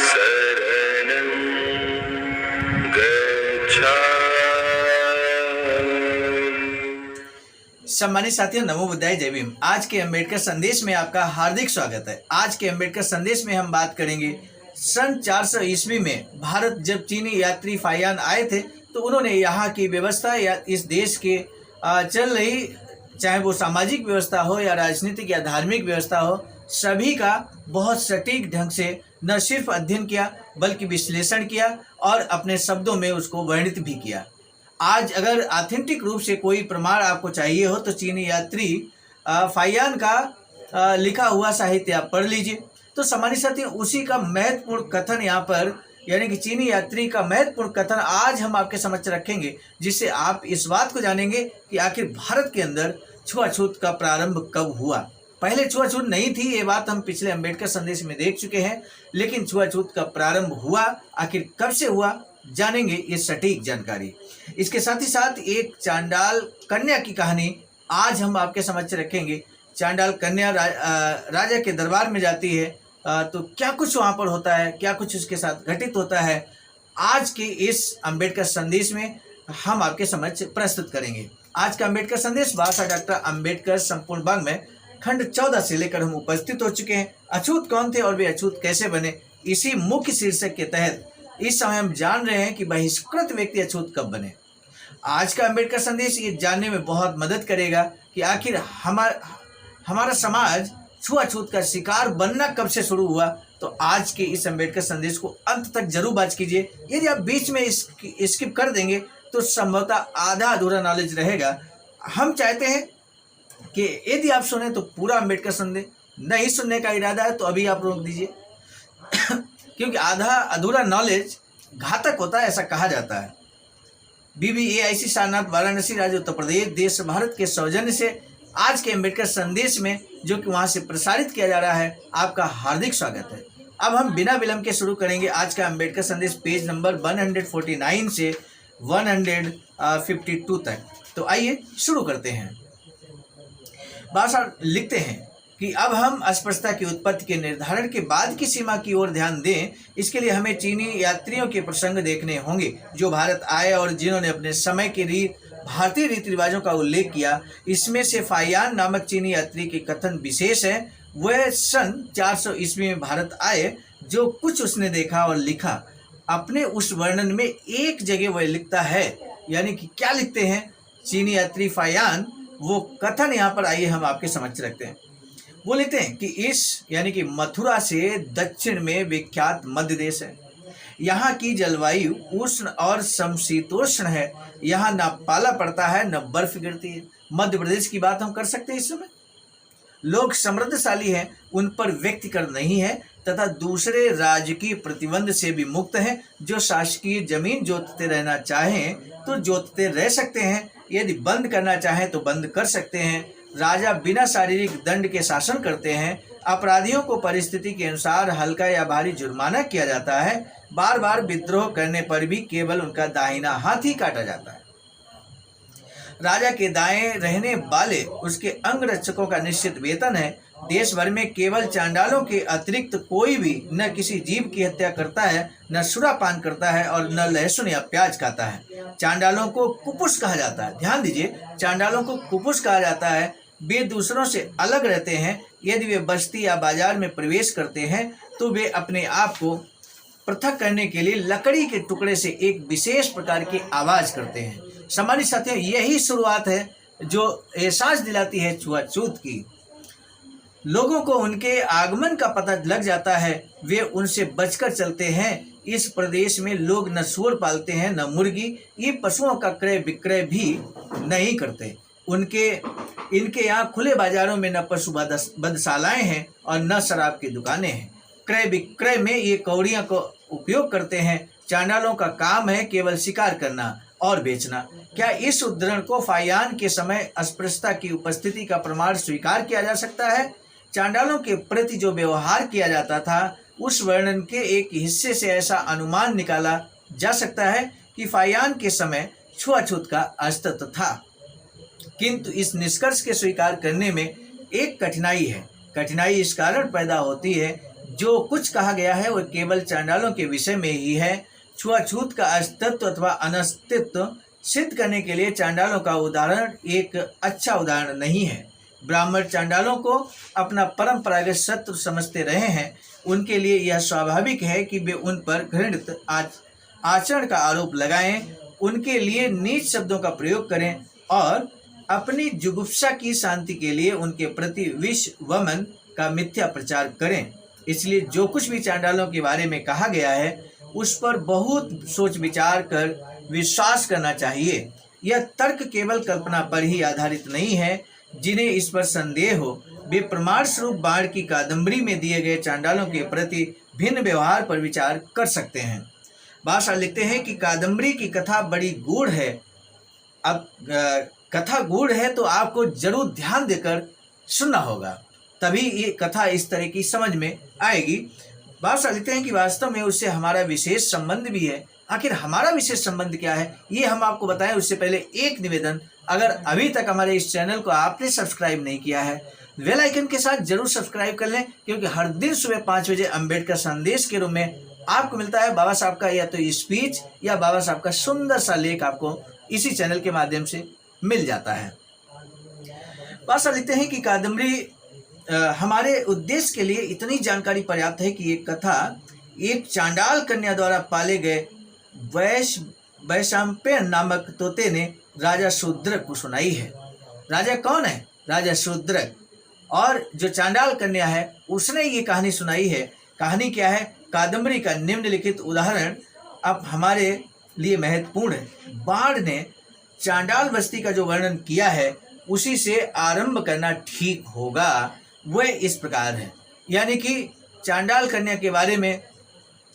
शरणं गच्छामि। सम्मानित साथियों, नमो बुद्धाय, जय भीम। आज के अम्बेडकर संदेश में आपका हार्दिक स्वागत है। आज के अम्बेडकर संदेश में हम बात करेंगे सन 400 ईस्वी में भारत जब चीनी यात्री फाहियान आए थे तो उन्होंने यहाँ की व्यवस्था या इस देश के चल रही, चाहे वो सामाजिक व्यवस्था हो या राजनीतिक या धार्मिक व्यवस्था हो, सभी का बहुत सटीक ढंग से न सिर्फ अध्ययन किया बल्कि विश्लेषण किया और अपने शब्दों में उसको वर्णित भी किया। आज अगर ऑथेंटिक रूप से कोई प्रमाण आपको चाहिए हो तो चीनी यात्री फाहियान का लिखा हुआ साहित्य आप पढ़ लीजिए। तो सम्मानित साथियों, उसी का महत्वपूर्ण कथन यहाँ पर, यानी कि चीनी यात्री का महत्वपूर्ण कथन आज हम आपके समक्ष रखेंगे, जिससे आप इस बात को जानेंगे कि आखिर भारत के अंदर छुआछूत का प्रारंभ कब हुआ। पहले छुआछूत नहीं थी, ये बात हम पिछले अम्बेडकर संदेश में देख चुके हैं, लेकिन छुआछूत का प्रारंभ हुआ, आखिर कब से हुआ, जानेंगे ये सटीक जानकारी। इसके साथ ही साथ एक चांडाल कन्या की कहानी आज हम आपके समक्ष रखेंगे। चांडाल कन्या राजा के दरबार में जाती है, तो क्या कुछ वहाँ पर होता है, क्या कुछ उसके साथ घटित होता है, आज के इस अम्बेडकर संदेश में हम आपके समक्ष प्रस्तुत करेंगे। आज का अम्बेडकर संदेश भाषा डॉक्टर अम्बेडकर संपूर्ण भाग में खंड 14 से लेकर हम उपस्थित हो चुके हैं। अछूत कौन थे और वे अछूत कैसे बने, इसी मुख्य शीर्षक के तहत इस समय हम जान रहे हैं कि बहिष्कृत व्यक्ति अछूत कब बने। आज का अम्बेडकर संदेश ये जानने में बहुत मदद करेगा कि आखिर हमारा समाज छुआछूत का शिकार बनना कब से शुरू हुआ। तो आज के इस अम्बेडकर संदेश को अंत तक जरूर वॉच कीजिए। यदि आप बीच में स्किप कर देंगे तो संभवतः आधा अधूरा नॉलेज रहेगा। हम चाहते हैं कि यदि आप सुने तो पूरा अम्बेडकर संदेश, नहीं सुनने का इरादा है तो अभी आप रोक दीजिए क्योंकि आधा अधूरा नॉलेज घातक होता है, ऐसा कहा जाता है। BBAIC सारनाथ, वाराणसी, राज्य उत्तर प्रदेश, देश भारत के सौजन्य से आज के अम्बेडकर संदेश में, जो कि वहाँ से प्रसारित किया जा रहा है, आपका हार्दिक स्वागत है। अब हम बिना विलंब के शुरू करेंगे आज का अम्बेडकर संदेश पेज नंबर 149 से 152 तक। तो आइए शुरू करते हैं। भाषा लिखते हैं कि अब हम अस्पृश्यता की उत्पत्ति के निर्धारण के बाद की सीमा की ओर ध्यान दें। इसके लिए हमें चीनी यात्रियों के प्रसंग देखने होंगे जो भारत आए और जिन्होंने अपने समय के भारतीय रीति रिवाजों का उल्लेख किया। इसमें से फाहियान नामक चीनी यात्री के कथन विशेष है। वह सन 400 ईस्वी में भारत आए, जो कुछ उसने देखा और लिखा। अपने उस वर्णन में एक जगह वह लिखता है, यानी कि क्या लिखते हैं चीनी यात्री फाहियान, वो कथन यहाँ पर आइए हम आपके समक्ष रखते हैं। वो लिखते हैं कि यानी कि मथुरा से दक्षिण में विख्यात मध्य देश है। यहाँ की जलवायु उष्ण और समशीतोष्ण है। यहाँ न पाला पड़ता है न बर्फ गिरती है। मध्य प्रदेश की बात हम कर सकते हैं। इस समय लोग समृद्धशाली हैं, उन पर व्यक्तिकर नहीं है तथा दूसरे राजकीय प्रतिबंध से भी मुक्त हैं। जो शासकीय जमीन जोतते रहना चाहें तो जोतते रह सकते हैं, यदि बंद करना चाहें तो बंद कर सकते हैं। राजा बिना शारीरिक दंड के शासन करते हैं। अपराधियों को परिस्थिति के अनुसार हल्का या भारी जुर्माना किया जाता है। बार बार विद्रोह करने पर भी केवल उनका दाहिना हाथ ही काटा जाता है। राजा के दाएं रहने वाले उसके अंगरक्षकों का निश्चित वेतन है। देश भर में केवल चांडालों के अतिरिक्त कोई भी न किसी जीव की हत्या करता है, न सुरापान करता है और न लहसुन या प्याज खाता है। चांडालों को कुपुष कहा जाता है। ध्यान दीजिए, चांडालों को कुपुष कहा जाता है। वे दूसरों से अलग रहते हैं। यदि वे बस्ती या बाजार में प्रवेश करते हैं तो वे अपने आप को पृथक करने के लिए लकड़ी के टुकड़े से एक विशेष प्रकार की आवाज करते हैं। सम्मानित साथियों, यही शुरुआत है जो एहसास दिलाती है छुआछूत की। लोगों को उनके आगमन का पता लग जाता है, वे उनसे बचकर चलते हैं। इस प्रदेश में लोग न सूअर पालते हैं न मुर्गी। ये पशुओं का क्रय विक्रय भी नहीं करते। इनके यहाँ खुले बाजारों में न पशु बधशालाएं हैं और न शराब की दुकानें हैं। क्रय विक्रय में ये कौड़ियों को उपयोग करते हैं। चांडालों का काम है केवल शिकार करना और बेचना। क्या इस उद्धरण को फाहियान के समय अस्पृश्यता की उपस्थिति का प्रमाण स्वीकार किया जा सकता है? चांडालों के प्रति जो व्यवहार किया जाता था, उस वर्णन के एक हिस्से से ऐसा अनुमान निकाला जा सकता है कि फाहियान के समय छुआछूत का अस्तित्व था। किंतु इस निष्कर्ष के स्वीकार करने में एक कठिनाई है। कठिनाई इस कारण पैदा होती है, जो कुछ कहा गया है वह केवल चांडालों के विषय में ही है। छुआछूत का अस्तित्व अथवा अनस्तित्व सिद्ध करने के लिए चांडालों का उदाहरण एक अच्छा उदाहरण नहीं है। ब्राह्मण चांडालों को अपना परंपरागत शत्रु समझते रहे हैं। उनके लिए यह स्वाभाविक है कि वे उन पर घृणित आचरण का आरोप लगाएं, उनके लिए नीच शब्दों का प्रयोग करें और अपनी जुगुप्सा की शांति के लिए उनके प्रति विष वमन का मिथ्या प्रचार करें। इसलिए जो कुछ भी चांडालों के बारे में कहा गया है उस पर बहुत सोच विचार कर विश्वास करना चाहिए। यह तर्क केवल कल्पना पर ही आधारित नहीं है। जिन्हें इस पर संदेह हो वे प्रमाण स्वरूप बाण की कादम्बरी में दिए गए चांडालों के प्रति भिन्न व्यवहार पर विचार कर सकते हैं। भाषा लिखते हैं कि कादम्बरी की कथा बड़ी गूढ़ है। अब कथा गूढ़ है तो आपको जरूर ध्यान देकर सुनना होगा, तभी ये कथा इस तरह की समझ में आएगी। भाषा लिखते हैं कि वास्तव में उससे हमारा विशेष संबंध भी है। आखिर हमारा विशेष संबंध क्या है ये हम आपको बताएं उससे पहले एक निवेदन, अगर अभी तक हमारे इस चैनल को आपने सब्सक्राइब नहीं किया है बेल आइकन के साथ जरूर सब्सक्राइब कर लें, क्योंकि हर दिन सुबह 5 बजे अम्बेडकर संदेश के रूप में आपको मिलता है बाबा साहब का या तो स्पीच या बाबा साहब का सुंदर सा लेख आपको इसी चैनल के माध्यम से मिल जाता है। भाषा लिखते हैं कि कादम्बरी हमारे उद्देश्य के लिए इतनी जानकारी पर्याप्त है कि ये कथा एक चांडाल कन्या द्वारा पाले गए वैशंपायन नामक तोते ने राजा शूद्रक को सुनाई है। राजा कौन है? राजा शूद्रक। और जो चांडाल कन्या है उसने ये कहानी सुनाई है। कहानी क्या है? कादम्बरी का निम्नलिखित उदाहरण अब हमारे लिए महत्वपूर्ण है। बाण ने चांडाल बस्ती का जो वर्णन किया है उसी से आरंभ करना ठीक होगा। वह इस प्रकार है, यानी कि चांडाल कन्या के बारे में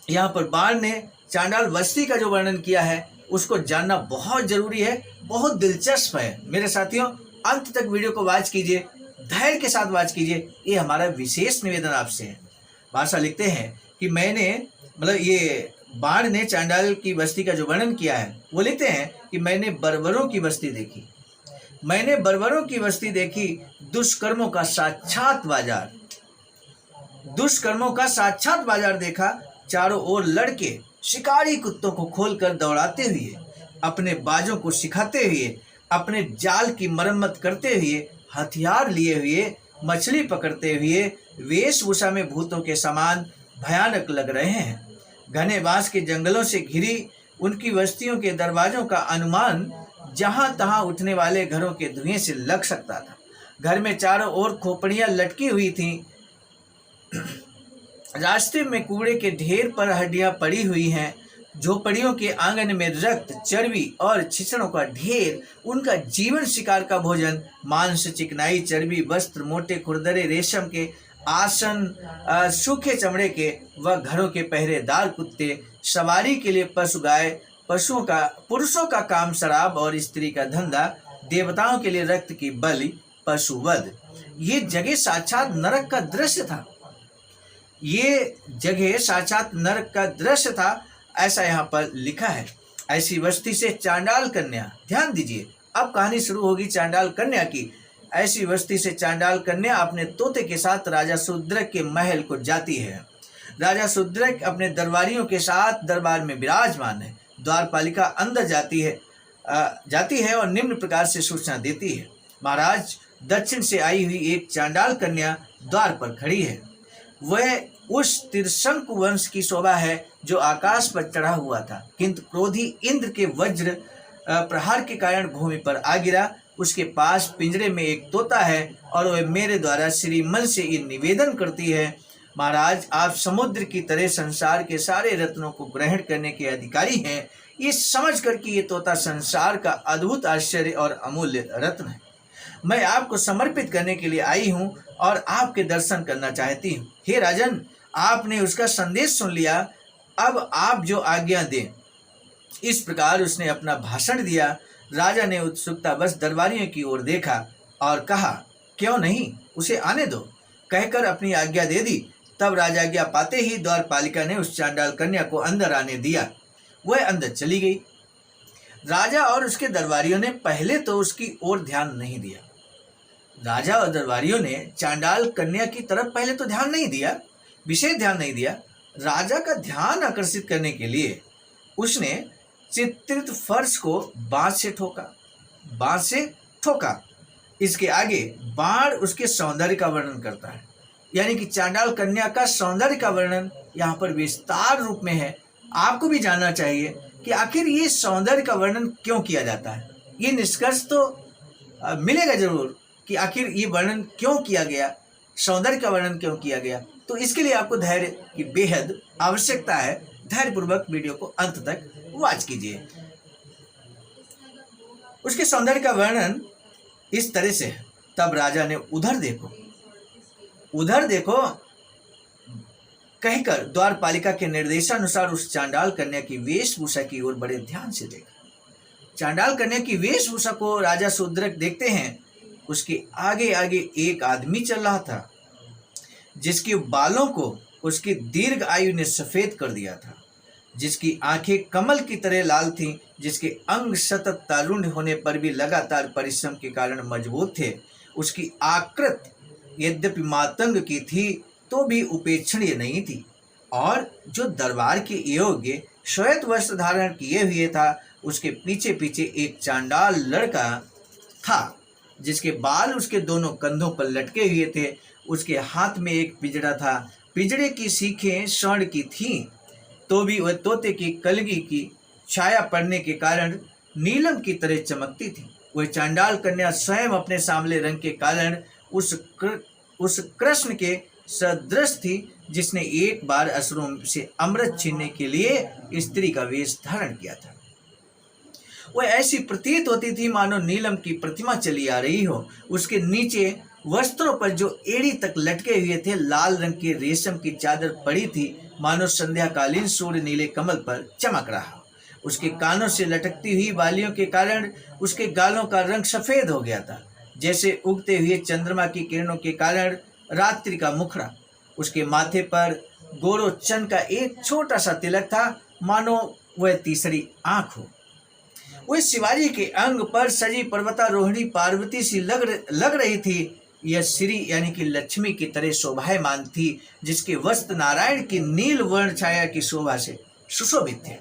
यहाँ पर बाण ने चांडाल बस्ती का जो वर्णन किया है उसको जानना बहुत जरूरी है, बहुत दिलचस्प है। मेरे साथियों, अंत तक वीडियो को वॉच कीजिए, धैर्य के साथ वॉच कीजिए, ये हमारा विशेष निवेदन आपसे है। भाषा लिखते हैं कि ये बाण ने चांडाल की बस्ती का जो वर्णन किया है वो लिखते हैं कि मैंने बर्बरों की बस्ती देखी। मैंने बर्बरों की बस्ती देखी, दुष्कर्मों का साक्षात बाजार, दुष्कर्मों का साक्षात बाजार देखा। चारों ओर लड़के शिकारी कुत्तों को खोलकर दौड़ाते हुए, अपने बाजों को सिखाते हुए, अपने जाल की मरम्मत करते हुए, हथियार लिए हुए, मछली पकड़ते हुए, वेशभूषा में भूतों के समान भयानक लग रहे हैं। घने बांस के जंगलों से घिरी उनकी बस्तियों के दरवाजों का अनुमान जहां तहां उठने वाले घरों के धुएं से लग सकता था। घर में चारों ओर खोपड़ियां लटकी हुई थीं। रास्ते में कूड़े के ढेर पर हड्डियां पड़ी हुई हैं। झोपड़ियों के आंगन में रक्त, चर्बी और छिछड़ों का ढेर, उनका जीवन शिकार का भोजन, मांस, चिकनाई, चर्बी, वस्त्र, मोटे खुरदरे रेशम के आसन, सूखे चमड़े के व घरों के पहरेदार कुत्ते, सवारी के लिए पशु गाय, पुरुषों का काम शराब और स्त्री का धंधा, देवताओं के लिए रक्त की बलि, पशुवध। ये जगह साक्षात नरक का दृश्य था। ये जगह साक्षात नरक का दृश्य था, ऐसा यहाँ पर लिखा है। ऐसी बस्ती से चांडाल कन्या, ध्यान दीजिए, अब कहानी शुरू होगी चांडाल कन्या की। ऐसी बस्ती से चांडाल कन्या अपने तोते के साथ राजा शूद्रक के महल को जाती है। राजा शूद्रक अपने दरबारियों के साथ दरबार में विराजमान है। द्वारपालिका अंदर जाती है और निम्न प्रकार से सूचना देती है। महाराज, दक्षिण से आई हुई एक चांडाल कन्या द्वार पर खड़ी है। वह उस त्रिशंकु वंश की शोभा है जो आकाश पर चढ़ा हुआ था, किंतु क्रोधी इंद्र के वज्र प्रहार के कारण भूमि पर आ गिरा। उसके पास पिंजरे में एक तोता है और वह मेरे द्वारा श्रीमन से ये निवेदन करती है, महाराज, आप समुद्र की तरह संसार के सारे रत्नों को ग्रहण करने के अधिकारी हैं। ये समझ कर कि ये तोता संसार का अद्भुत आश्चर्य और अमूल्य रत्न है। मैं आपको समर्पित करने के लिए आई हूँ और आपके दर्शन करना चाहती हूँ। हे राजन, आपने उसका संदेश सुन लिया, अब आप जो आज्ञा दें। इस प्रकार उसने अपना भाषण दिया। राजा ने उत्सुकतावश दरबारियों की ओर देखा और कहा, क्यों नहीं, उसे आने दो, कहकर अपनी आज्ञा दे दी। तब राजाज्ञा पाते ही द्वारपालिका ने उस चांडाल कन्या को अंदर आने दिया। वह अंदर चली गई। राजा और उसके दरबारियों ने पहले तो उसकी ओर ध्यान नहीं दिया। राजा और दरबारियों ने चांडाल कन्या की तरफ पहले तो ध्यान नहीं दिया, विशेष ध्यान नहीं दिया। राजा का ध्यान आकर्षित करने के लिए उसने चित्रित फर्श को बांस से ठोका। इसके आगे बाण उसके सौंदर्य का वर्णन करता है, यानी कि चांडाल कन्या का सौंदर्य का वर्णन यहाँ पर विस्तार रूप में है। आपको भी जानना चाहिए कि आखिर ये सौंदर्य का वर्णन क्यों किया जाता है। ये निष्कर्ष तो मिलेगा जरूर कि आखिर ये वर्णन क्यों किया गया, सौंदर्य का वर्णन क्यों किया गया। तो इसके लिए आपको धैर्य की बेहद आवश्यकता है। धैर्यपूर्वक वीडियो को अंत तक वॉच कीजिए। उसके सौंदर्य का वर्णन इस तरह से है। तब राजा ने उधर देखो कहकर द्वारपालिका के निर्देशानुसार उस चांडाल कन्या की वेशभूषा की ओर बड़े ध्यान से देखा। चांडाल कन्या की वेशभूषा को राजा शूद्रक देखते हैं। उसके आगे आगे एक आदमी चल रहा था, जिसके बालों को उसकी दीर्घ आयु ने सफेद कर दिया था, जिसकी आंखें कमल की तरह लाल थीं, जिसके अंग सतत तारुण्य होने पर भी लगातार परिश्रम के कारण मजबूत थे। उसकी आकृति यद्यपि मातंग की थी तो भी उपेक्षणीय नहीं थी, और जो दरबार के योग्य श्वेत वस्त्र धारण किए हुए था, उसके पीछे पीछे एक चांडाल लड़का था, जिसके बाल उसके दोनों कंधों पर लटके हुए थे। उसके हाथ में एक पिंजड़ा था। पिंजड़े की सीखें स्वर्ण की थीं, तो भी वह तोते की कलगी की छाया पड़ने के कारण नीलम की तरह चमकती थी। वह चांडाल कन्या स्वयं अपने सांवले रंग के कारण उस कृष्ण के सदृश थी, जिसने एक बार असुरों से अमृत छीनने के लिए स्त्री का वेश धारण किया था। वह ऐसी प्रतीत होती थी मानो नीलम की प्रतिमा चली आ रही हो। उसके नीचे वस्त्रों पर जो एड़ी तक लटके हुए थे, लाल रंग के रेशम की चादर पड़ी थी, मानो संध्याकालीन सूर्य नीले कमल पर चमक रहा। उसके कानों से लटकती हुई बालियों के कारण उसके गालों का रंग सफेद हो गया था, जैसे उगते हुए चंद्रमा की किरणों के कारण रात्रि का मुखड़ा। उसके माथे पर गोरोचन का एक छोटा सा तिलक था, मानो वह तीसरी आंख हो। वह शिवाजी के अंग पर सजी पर्वतारोहिणी पार्वती सी लग रही थी। यह श्री यानी कि लक्ष्मी की तरह शोभायमान थी, जिसके वस्त्र नारायण की नील वर्ण छाया की शोभा से सुशोभित थे,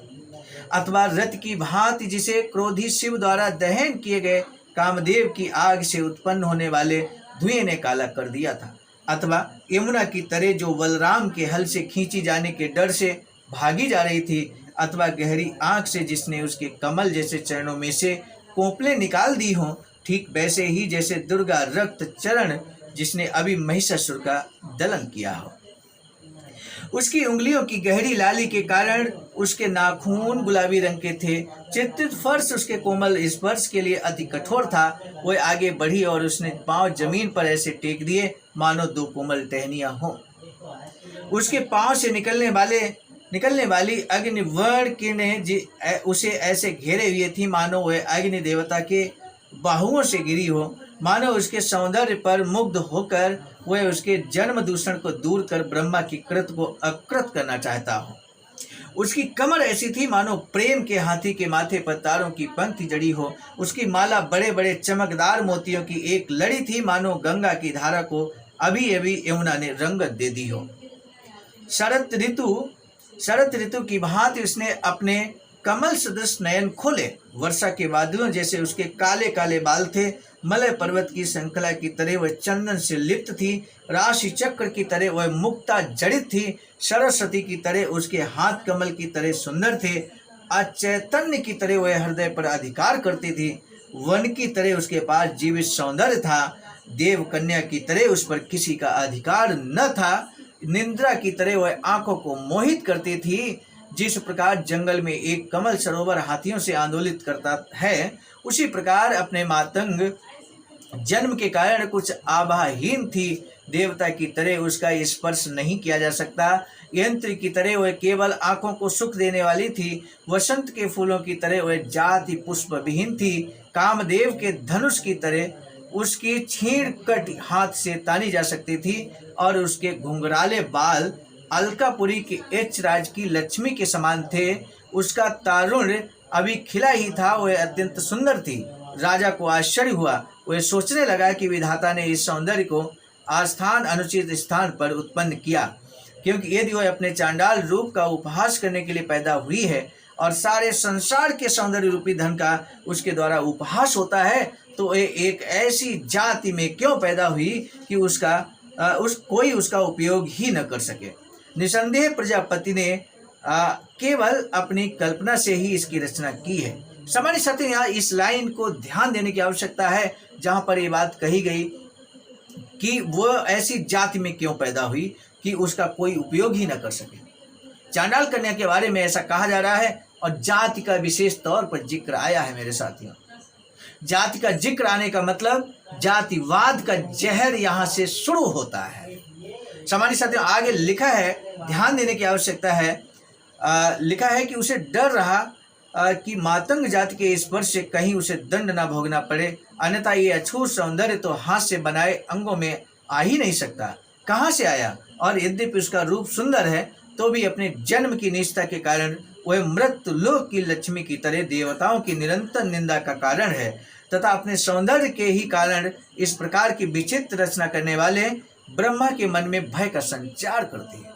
अथवा रथ की भांति जिसे क्रोधी शिव द्वारा दहन किए गए कामदेव की आग से उत्पन्न होने वाले धुएं ने काला कर दिया था, अथवा यमुना की तरह जो बलराम के हल से खींची जाने के डर से भागी जा रही थी, अथवा गहरी आंख से जिसने उसके कमल जैसे चरणों में से कोपलें निकाल दी हों, ठीक वैसे ही जैसे दुर्गा रक्त चरण जिसने अभी महिषासुर का दलन किया हो। उसकी उंगलियों की गहरी लाली के कारण उसके नाखून गुलाबी रंग के थे। चित्रित फर्श उसके कोमल स्पर्श के लिए अति कठोर था। वह आगे बढ़ी और उसने पांव जमीन पर ऐसे टेक दिए मानो दो कोमल टहनियां हों। उसके पांव से निकलने वाली अग्निवर्ण किरणें उसे ऐसे घेरे हुए थी मानो वह अग्नि देवता के बाहुओं से गिरी हो, मानो उसके सौंदर्य पर मुग्ध होकर वह उसके जन्म दूषण को दूर कर ब्रह्मा की कृत को अकृत करना चाहता हो। उसकी कमर ऐसी थी मानो प्रेम के हाथी के माथे पर तारों की पंक्ति जड़ी हो। उसकी माला बड़े बड़े चमकदार मोतियों की एक लड़ी थी, मानो गंगा की धारा को अभी अभी यमुना ने रंगत दे दी हो। शरद ऋतु की भांति उसने अपने कमल सदृश नयन खोले। वर्षा के बादलों जैसे उसके काले काले बाल थे। मलय पर्वत की श्रृंखला की तरह वह चंदन से लिप्त थी। राशि चक्र की तरह वह मुक्ता जड़ित थी। सरस्वती की तरह उसके हाथ कमल की तरह सुंदर थे। अचैतन्य की तरह वह हृदय पर अधिकार करती थी। वन की तरह उसके पास जीवित सौंदर्य था। देव कन्या की तरह उस पर किसी का अधिकार न था। निंद्रा की तरह वह आंखों को मोहित करती थी। जिस प्रकार जंगल में एक कमल सरोवर हाथियों से आंदोलित करता है, उसी प्रकार अपने मातंग जन्म के कारण कुछ आभाहीन थी। देवता की तरह उसका स्पर्श नहीं किया जा सकता। यंत्र की तरह वह केवल आंखों को सुख देने वाली थी। वसंत के फूलों की तरह वह जाति पुष्प विहीन थी। कामदेव के धनुष की तरह उसकी छीण कट हाथ से तानी जा सकती थी और उसके घुंघराले बाल अलकापुरी के एच राज की लक्ष्मी के समान थे। उसका तारुण्य अभी खिला ही था। वह अत्यंत सुंदर थी। राजा को आश्चर्य हुआ। वह सोचने लगा कि विधाता ने इस सौंदर्य को आस्थान अनुचित स्थान पर उत्पन्न किया। क्योंकि यदि वह अपने चांडाल रूप का उपहास करने के लिए पैदा हुई है और सारे संसार के सौंदर्य रूपी धन का उसके द्वारा उपहास होता है, तो ये एक ऐसी जाति में क्यों पैदा हुई कि कोई उसका उपयोग ही न कर सके। निसंदेह प्रजापति ने केवल अपनी कल्पना से ही इसकी रचना की है। सामान्य साथियों, यहाँ इस लाइन को ध्यान देने की आवश्यकता है जहाँ पर ये बात कही गई कि वह ऐसी जाति में क्यों पैदा हुई कि उसका कोई उपयोग ही न कर सके। चांडाल कन्या के बारे में ऐसा कहा जा रहा है और जाति का विशेष तौर पर जिक्र आया है। मेरे साथियों, जाति का जिक्र आने का मतलब जातिवाद का जहर यहाँ से शुरू होता है। सामान्य साथियों, आगे लिखा है, ध्यान देने की आवश्यकता है, लिखा है कि उसे डर रहा कि मातंग जाति के स्पर्श से कहीं उसे दंड ना भोगना पड़े, अन्यथा ये अछूत सौंदर्य तो हाथ से बनाए अंगों में आ ही नहीं सकता। कहाँ से आया? और यद्यपि उसका रूप सुंदर है तो भी अपने जन्म की निष्ठा के कारण वह मृत लोक की लक्ष्मी की तरह देवताओं की निरंतर निंदा का कारण है तथा अपने सौंदर्य के ही कारण इस प्रकार की विचित्र रचना करने वाले ब्रह्मा के मन में भय का संचार करती है।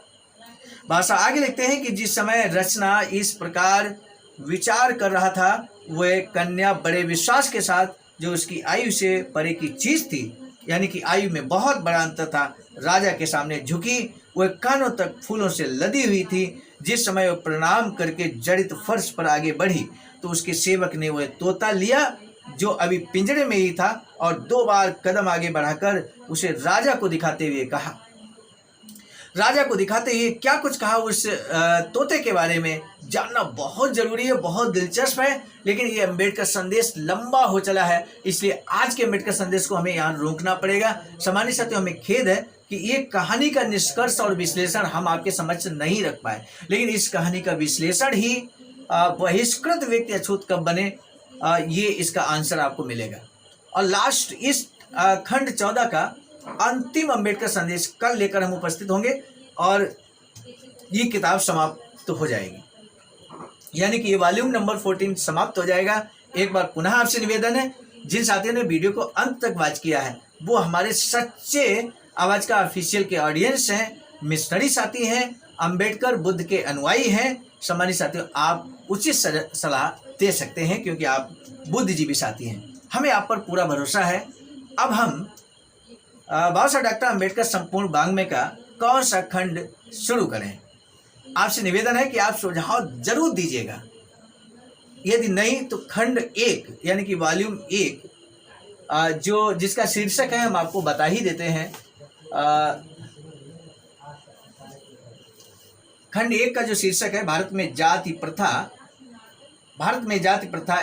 भाषा आगे लिखते हैं कि जिस समय रचना इस प्रकार विचार कर रहा था, वह कन्या बड़े विश्वास के साथ, जो उसकी आयु से परे की चीज थी, यानी कि आयु में बहुत बड़ा अंतर था, राजा के सामने झुकी। वह कानों तक फूलों से लदी हुई थी। जिस समय वह प्रणाम करके जड़ित फर्श पर आगे बढ़ी तो उसके सेवक ने वह तोता लिया जो अभी पिंजरे में ही था और 2 बार कदम आगे बढ़ाकर उसे राजा को दिखाते हुए कहा। राजा को दिखाते हुए क्या कुछ कहा उस तोते के बारे में जानना बहुत जरूरी है, बहुत दिलचस्प है। लेकिन ये अम्बेडकर संदेश लंबा हो चला है, इसलिए आज के अम्बेडकर संदेश को हमें यहाँ रोकना पड़ेगा। सामान्य साथियों, हमें खेद है कि ये कहानी का निष्कर्ष और विश्लेषण हम आपके समक्ष नहीं रख पाए, लेकिन इस कहानी का विश्लेषण ही बहिष्कृत व्यक्ति अछूत कब बने, ये इसका आंसर आपको मिलेगा। और लास्ट इस खंड 14 का अंतिम अम्बेडकर संदेश कल लेकर हम उपस्थित होंगे और ये किताब समाप्त हो जाएगी, यानी कि ये वॉल्यूम नंबर 14 समाप्त हो जाएगा। एक बार पुनः आपसे निवेदन है, जिन साथियों ने वीडियो को अंत तक वॉच किया है वो हमारे सच्चे आवाज का ऑफिशियल के ऑडियंस हैं, मिशनरी साथी हैं, अंबेडकर बुद्ध के अनुयायी हैं। सम्मानित साथियों, आप उचित सलाह दे सकते हैं क्योंकि आप बुद्धिजीवी साथी हैं। हमें आप पर पूरा भरोसा है। अब हम बाबा साहब डॉक्टर अंबेडकर संपूर्ण वाङ्मय का कौन सा खंड शुरू करें? आपसे निवेदन है कि आप सुझाव जरूर दीजिएगा। यदि नहीं तो खंड 1 यानी कि वॉल्यूम 1 जिसका शीर्षक है हम आपको बता ही देते हैं। खंड 1 का जो शीर्षक है भारत में जाति प्रथा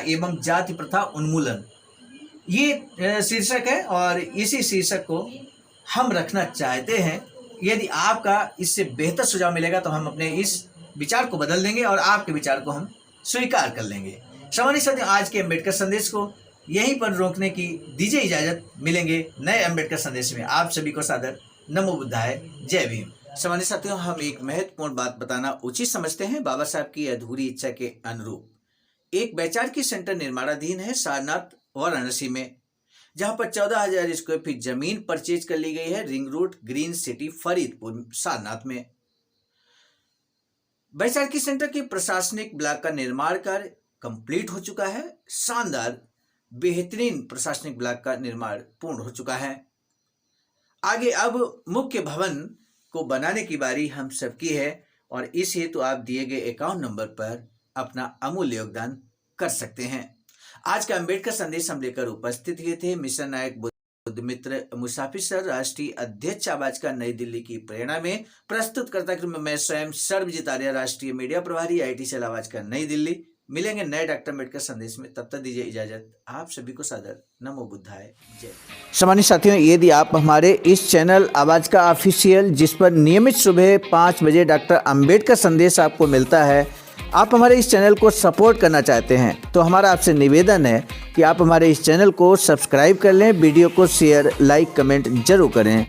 एवं जाति प्रथा उन्मूलन, ये शीर्षक है और इसी शीर्षक को हम रखना चाहते हैं। यदि आपका इससे बेहतर सुझाव मिलेगा तो हम अपने इस विचार को बदल देंगे और आपके विचार को हम स्वीकार कर लेंगे। सामान्य साथियों, आज के अम्बेडकर संदेश को यहीं पर रोकने की दीजिए इजाजत। मिलेंगे नए अम्बेडकर संदेश में। आप सभी को सादर नमो बुद्धाय, जय भीम। सामान्य साथियों, हम एक महत्वपूर्ण बात बताना उचित समझते हैं। बाबा साहब की अधूरी इच्छा के अनुरूप एक वैचारिक सेंटर निर्माणाधीन है सारनाथ वाराणसी में, जहां पर 14,000 स्क्वायर फीट जमीन परचेज कर ली गई है ring road green city Faridpur Sarnath में। वैचारिक सेंटर के प्रशासनिक ब्लॉक का निर्माण कार्य कंप्लीट हो चुका है। शानदार बेहतरीन प्रशासनिक ब्लॉक का निर्माण पूर्ण हो चुका है। आगे अब मुख्य भवन को बनाने की बारी हम सबकी है और इस हेतु आप दिए गए अकाउंट नंबर पर अपना अमूल्य योगदान कर सकते हैं। आज का अम्बेडकर संदेश हम लेकर उपस्थित हुए थे मिशन नायक बुद्ध मित्र मुसाफिर सर, राष्ट्रीय अध्यक्ष आवाज का नई दिल्ली की प्रेरणा में प्रस्तुत करता क्रम में मैं स्वयं सर्वजित आर्य, राष्ट्रीय मीडिया प्रभारी, IIT सेल आवाज का नई दिल्ली। मिलेंगे नए डॉक्टर अम्बेडकर संदेश में, तब तक दीजिए इजाजत। आप सभी को सादर नमो बुद्धाय, जय। सामान्य साथियों, यदि आप हमारे इस चैनल आवाज का ऑफिशियल, जिस पर नियमित सुबह 5 बजे डॉक्टर अम्बेडकर संदेश आपको मिलता है, आप हमारे इस चैनल को सपोर्ट करना चाहते हैं तो हमारा आपसे निवेदन है कि आप हमारे इस चैनल को सब्सक्राइब कर लें, वीडियो को शेयर, लाइक, कमेंट जरूर करें।